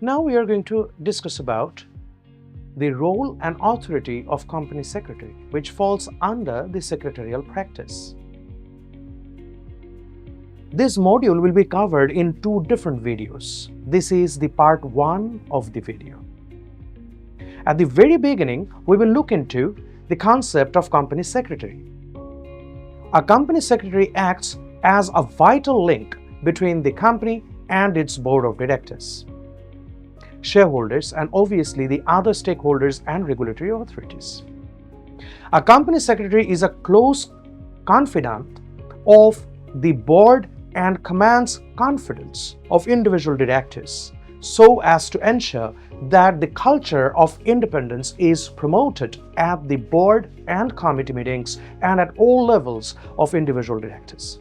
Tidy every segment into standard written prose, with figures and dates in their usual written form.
Now we are going to discuss about the role and authority of company secretary, which falls under the secretarial practice. This module will be covered in two different videos. This is the part 1 of the video. At the very beginning, we will look into the concept of company secretary. A company secretary acts as a vital link between the company and its board of directors, shareholders, and obviously the other stakeholders and regulatory authorities. A company secretary is a close confidant of the board and commands confidence of individual directors so as to ensure that the culture of independence is promoted at the board and committee meetings and at all levels of individual directors.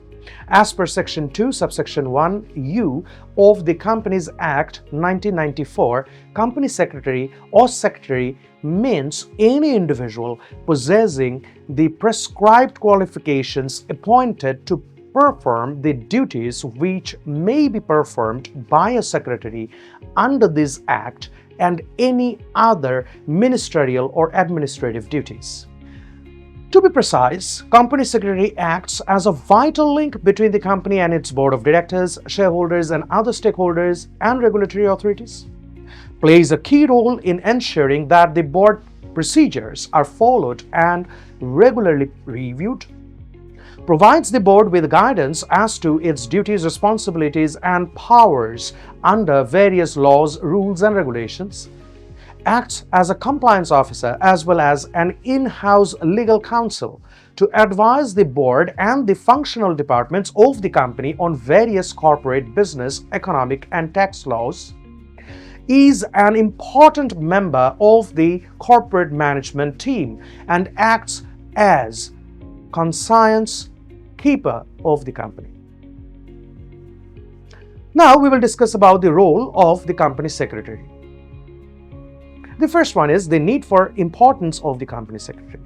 As per Section 2, Subsection 1(u) of the Companies Act 1994, Company Secretary or Secretary means any individual possessing the prescribed qualifications appointed to perform the duties which may be performed by a secretary under this Act and any other ministerial or administrative duties. To be precise, Company Secretary acts as a vital link between the company and its board of directors, shareholders, and other stakeholders and regulatory authorities, plays a key role in ensuring that the board procedures are followed and regularly reviewed, provides the board with guidance as to its duties, responsibilities, and powers under various laws, rules, and regulations, acts as a compliance officer as well as an in-house legal counsel to advise the board and the functional departments of the company on various corporate, business, economic, and tax laws, is an important member of the corporate management team and acts as conscience keeper of the company. Now we will discuss about the role of the company secretary. The first one is the need for importance of the company secretary.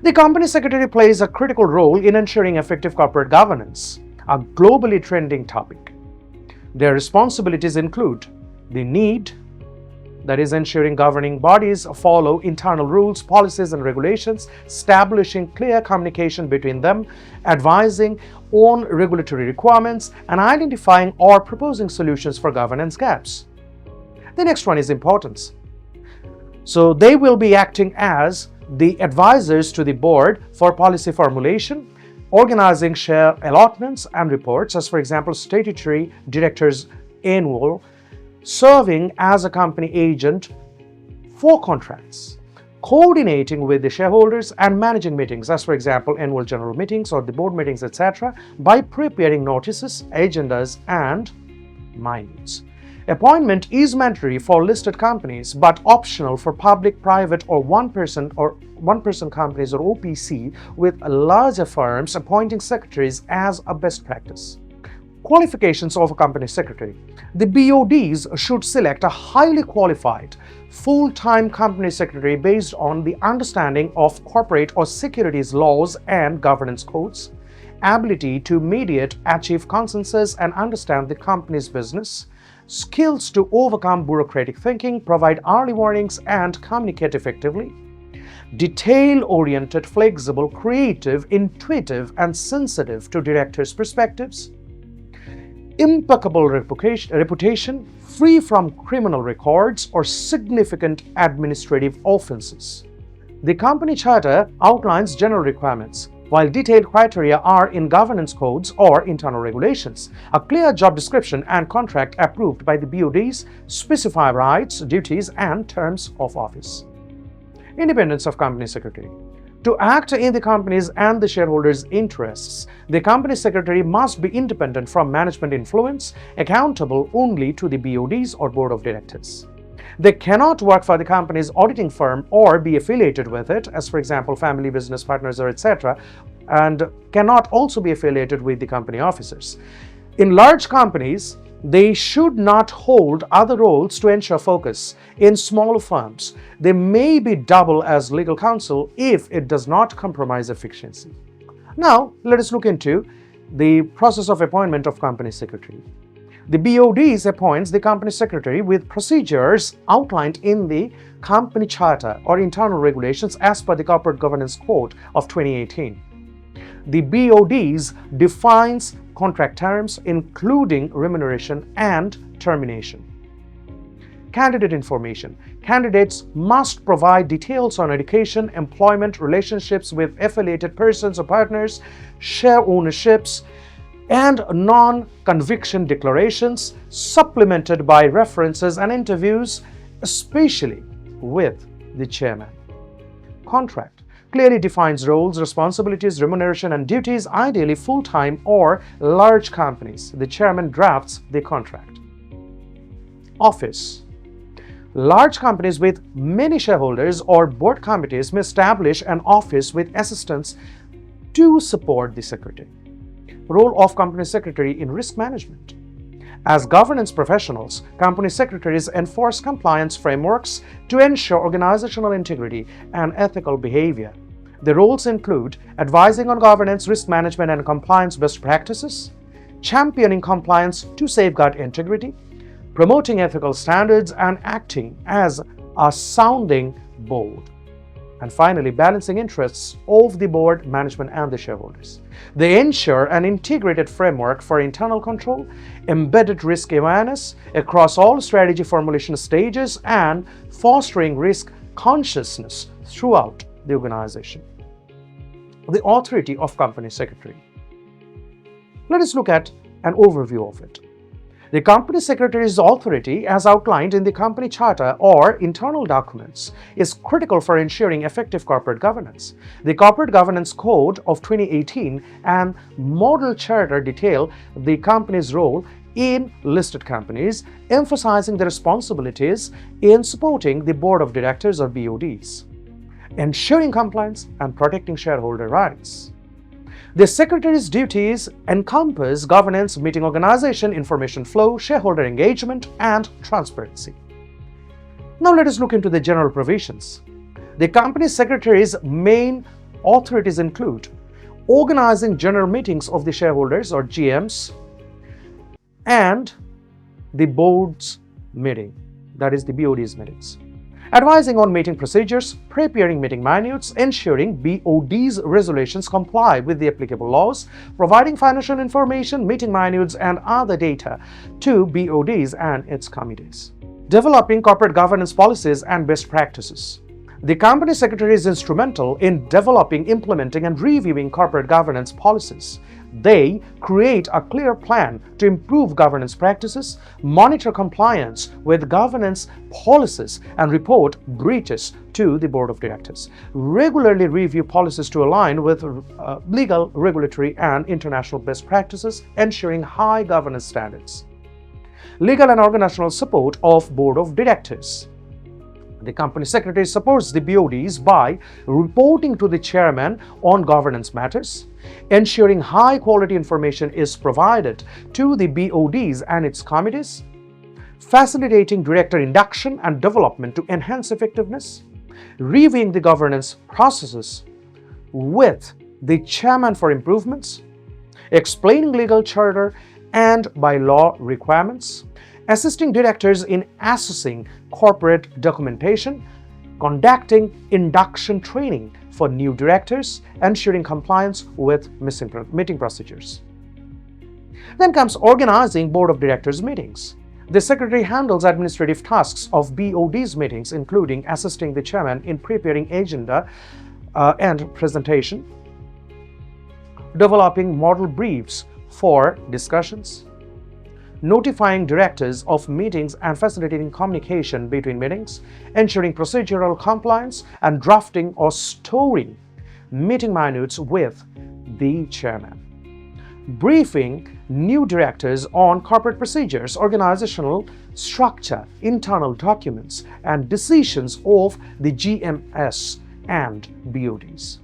The company secretary plays a critical role in ensuring effective corporate governance, a globally trending topic. Their responsibilities include the need, that is ensuring governing bodies follow internal rules, policies, and regulations, establishing clear communication between them, advising on regulatory requirements, and identifying or proposing solutions for governance gaps. The next one is importance. So they will be acting as the advisors to the board for policy formulation, organizing share allotments and reports, as for example, statutory directors' annual, serving as a company agent for contracts, coordinating with the shareholders and managing meetings, as for example, annual general meetings or the board meetings, etc., by preparing notices, agendas, and minutes. Appointment is mandatory for listed companies but optional for public, private, or one-person companies or OPC with larger firms, appointing secretaries as a best practice. Qualifications of a company secretary. The BODs should select a highly qualified, full-time company secretary based on the understanding of corporate or securities laws and governance codes, ability to mediate, achieve consensus, and understand the company's business, skills to overcome bureaucratic thinking, provide early warnings, and communicate effectively, detail-oriented, flexible, creative, intuitive, and sensitive to directors' perspectives, impeccable reputation, free from criminal records or significant administrative offenses. The company charter outlines general requirements, while detailed criteria are in governance codes or internal regulations. A clear job description and contract approved by the BODs specify rights, duties, and terms of office. Independence of company secretary. To act in the company's and the shareholders' interests, the company secretary must be independent from management influence, accountable only to the BODs or board of directors. They cannot work for the company's auditing firm or be affiliated with it, as for example, family business partners or etc., and cannot also be affiliated with the company officers. In large companies, they should not hold other roles to ensure focus. In smaller firms, they may be double as legal counsel if it does not compromise efficiency. Now, let us look into the process of appointment of company secretary. The BODs appoints the company secretary with procedures outlined in the company charter or internal regulations as per the Corporate Governance Code of 2018. The BODs defines contract terms including remuneration and termination. Candidate information. Candidates must provide details on education, employment, relationships with affiliated persons or partners, share ownerships, and non-conviction declarations, supplemented by references and interviews, especially with the chairman. Contract clearly defines roles, responsibilities, remuneration, and duties, ideally full-time or large companies. The chairman drafts the contract. Office. Large companies with many shareholders or board committees may establish an office with assistants to support the secretary. Role of company secretary in risk management. As governance professionals, company secretaries enforce compliance frameworks to ensure organizational integrity and ethical behavior. The roles include advising on governance, risk management, and compliance best practices, championing compliance to safeguard integrity, promoting ethical standards, and acting as a sounding board. And finally, balancing interests of the board, management, and the shareholders. They ensure an integrated framework for internal control, embedded risk awareness across all strategy formulation stages, and fostering risk consciousness throughout the organization. The authority of company secretary. Let us look at an overview of it. The company secretary's authority, as outlined in the company charter or internal documents, is critical for ensuring effective corporate governance. The Corporate Governance Code of 2018 and Model Charter detail the company's role in listed companies, emphasizing the responsibilities in supporting the board of directors or BODs, ensuring compliance and protecting shareholder rights. The secretary's duties encompass governance, meeting organization, information flow, shareholder engagement, and transparency. Now let us look into the general provisions. The company secretary's main authorities include organizing general meetings of the shareholders or GMs and the board's meeting, that is the BOD's meetings. Advising on meeting procedures, preparing meeting minutes, ensuring BOD's resolutions comply with the applicable laws, providing financial information, meeting minutes, and other data to BODs and its committees. Developing corporate governance policies and best practices. The company secretary is instrumental in developing, implementing, and reviewing corporate governance policies. They create a clear plan to improve governance practices, monitor compliance with governance policies, and report breaches to the board of directors. Regularly review policies to align with legal, regulatory, and international best practices, ensuring high governance standards. Legal and organizational support of board of directors. The company secretary supports the BODs by reporting to the chairman on governance matters, ensuring high-quality information is provided to the BODs and its committees, facilitating director induction and development to enhance effectiveness, reviewing the governance processes with the chairman for improvements, explaining legal charter and bylaw requirements, assisting directors in assessing corporate documentation, conducting induction training for new directors, ensuring compliance with meeting procedures. Then comes organizing board of directors meetings. The secretary handles administrative tasks of BOD's meetings, including assisting the chairman in preparing agenda and presentation, developing model briefs for discussions, notifying directors of meetings and facilitating communication between meetings, ensuring procedural compliance, and drafting or storing meeting minutes with the chairman. Briefing new directors on corporate procedures, organizational structure, internal documents, and decisions of the GMS and BODs.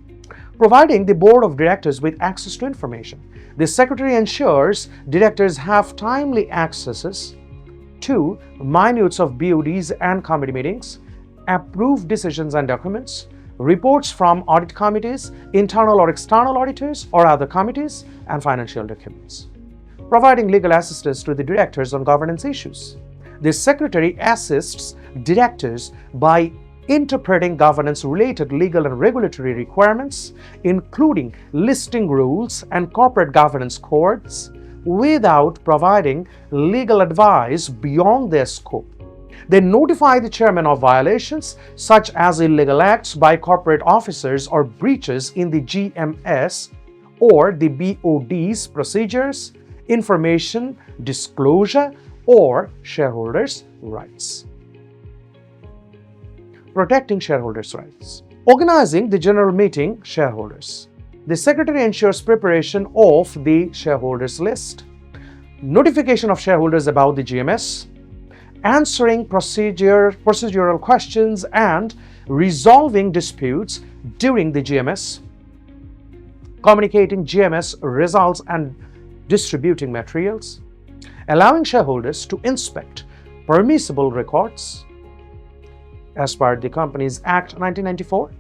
Providing the board of directors with access to information. The secretary ensures directors have timely accesses to minutes of BODs and committee meetings, approved decisions and documents, reports from audit committees, internal or external auditors or other committees, and financial documents. providing legal assistance to the directors on governance issues. The Secretary assists directors by interpreting governance-related legal and regulatory requirements, including listing rules and corporate governance codes, without providing legal advice beyond their scope. They notify the chairman of violations such as illegal acts by corporate officers or breaches in the GMS or the BOD's procedures, information, disclosure, or shareholders' rights. Protecting shareholders' rights. Organizing the general meeting shareholders. The Secretary ensures preparation of the shareholders list, notification of shareholders about the GMS, answering procedural questions and resolving disputes during the GMS, communicating GMS results and distributing materials, allowing shareholders to inspect permissible records as per the Companies Act 1994,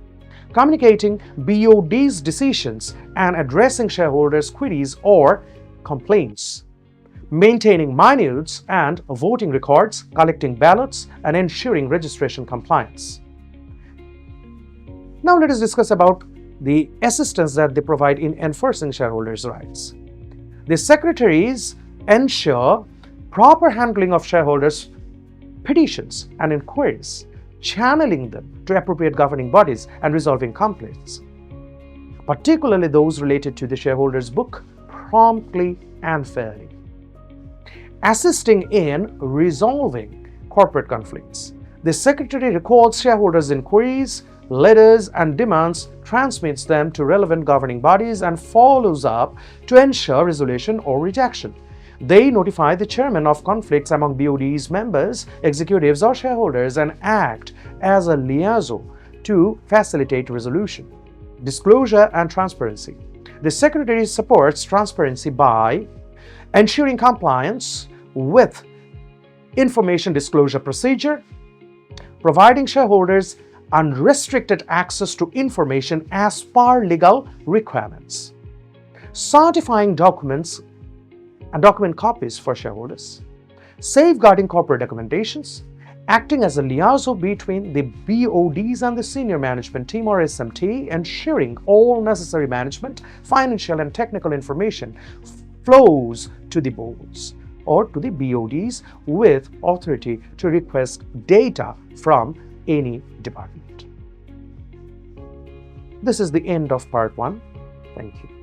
communicating BOD's decisions and addressing shareholders' queries or complaints, maintaining minutes and voting records, collecting ballots, and ensuring registration compliance. Now let us discuss about the assistance that they provide in enforcing shareholders' rights. The secretaries ensure proper handling of shareholders' petitions and inquiries, channeling them to appropriate governing bodies and resolving complaints, particularly those related to the shareholders' book, promptly and fairly. Assisting in resolving corporate conflicts. The Secretary records shareholders' inquiries, letters, and demands, transmits them to relevant governing bodies, and follows up to ensure resolution or rejection. They notify the chairman of conflicts among BOD's members, executives, or shareholders and act as a liaison to facilitate resolution. Disclosure and transparency. The Secretary supports transparency by ensuring compliance with information disclosure procedure, providing shareholders unrestricted access to information as per legal requirements, certifying documents and document copies for shareholders, safeguarding corporate documentations, acting as a liaison between the BODs and the senior management team or SMT, ensuring all necessary management, financial and technical information flows to the boards or to the BODs with authority to request data from any department. This is the end of part 1. Thank you.